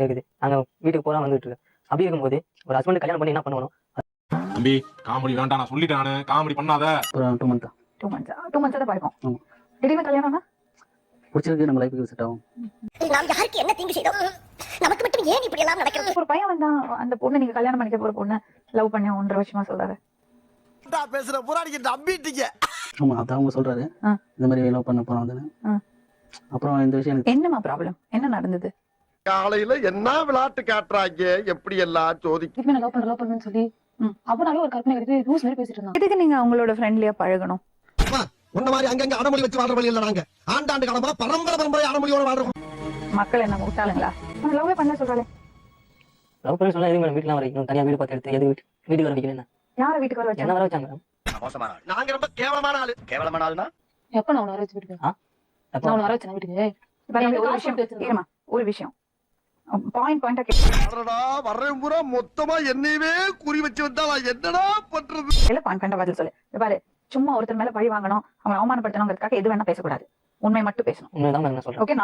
இருக்குது. நாங்க வீட்டுக்கு போலாம் வந்துட்டு இருக்கு. அப்படி இருக்கும்போது ஒரு ஹஸ்பண்ட் கல்யாணம் பண்ணி என்ன பண்ணணும்? தம்பி காமெடி வேண்டாம், நான் சொல்லிட்டேன், காமெடி பண்ணாத. ஒரு 2 மந்த் தான். 2 months 2 months தான் பழக்கம். ஆமா. திடீர்னு கல்யாணம்னா பிடிச்சிருக்கு, நம்ம லைஃபுக்கு செட் ஆகும். நாம் யாருக்கு என்ன தீங்கு செய்தோம்? நமக்கு மட்டும் ஏன் இப்படி எல்லாம் நடக்கிறது? ஒரு பையன் வந்தா அந்த பொண்ணு நீங்க கல்யாணம் பண்ணிக்க போற பொண்ணு லவ் பண்ணி 1.5 வருஷமா சொல்றாரு. பேசுற புறாடிக்கு நம்பிட்டீங்க. ஆமா, அதான் அவங்க சொல்றாரு இந்த மாதிரி லவ் பண்ண போறோம் வந்து. அப்புறம் இந்த விஷயம் எனக்கு என்னமா ப்ராப்ளம்? என்ன நடந்தது? காலையில என்ன விளையாட்டு காட்டுறாங்க, எப்படி எல்லாம் சோதிக்கு. இதுக்கு நான் லவ் பண்றேன்னு சொல்லி அவனாலே ஒரு கற்பனை எடுத்து ரூல்ஸ் மாதிரி பேசிட்டு இருந்தான். எதுக்கு நீங்க அவங்களோட ஃப்ரெண்ட்லியா பழகணும்? உன்ன மாதிரி அங்கங்க அடமொழி வச்சு வாழ்ற வழி இல்ல. நாங்க ஆண்டாண்டு காலமா பரம்பரை அடமொழியோட வாழ்றோம். மக்கள் என்ன முட்டாளுங்களா? லவ்வே பண்ண சொல்றாளே. லவ் பண்ணி சொன்னா எதுக்கு மேடம் வீட்டுலாம் வரைக்கும் தனியா வீடு பார்த்து எடுத்து எது வீட்டுக்கு வர வைக்கிறேன்? யார வீட்டுக்கு வர என்ன வச்சாங்க? வர வச்சாங்க மேடம்? மோசமான ஆள். நாங்க ரொம்ப கேவலமான ஆளு. கேவலமான ஆளுனா எப்ப நான் உன்னை வர வச்சு வீட்டுக்கு நான் உன்னை வர வச்சேன் வீட்டுக்கு. ஒரு விஷயம் இருமா, ஒரு விஷயம் பாயிண்டா கேட்க அடடா வர்றேன் பூரா மொத்தமா என்னையவே குறி வச்சு வந்தா நான் என்னடா பண்றது? பாயிண்டா பதில் சொல்லு. பாரு, சும்மா ஒருத்தர் மேல பழி வாங்கணும், அவங்களை அவமானப்படுத்தணுங்கிறதுக்காக எது வேணா பேசக்கூடாது. உண்மை மட்டும் பேசணும். உண்மைதான் மேடம் நான் சொல்றேன். ஓகே.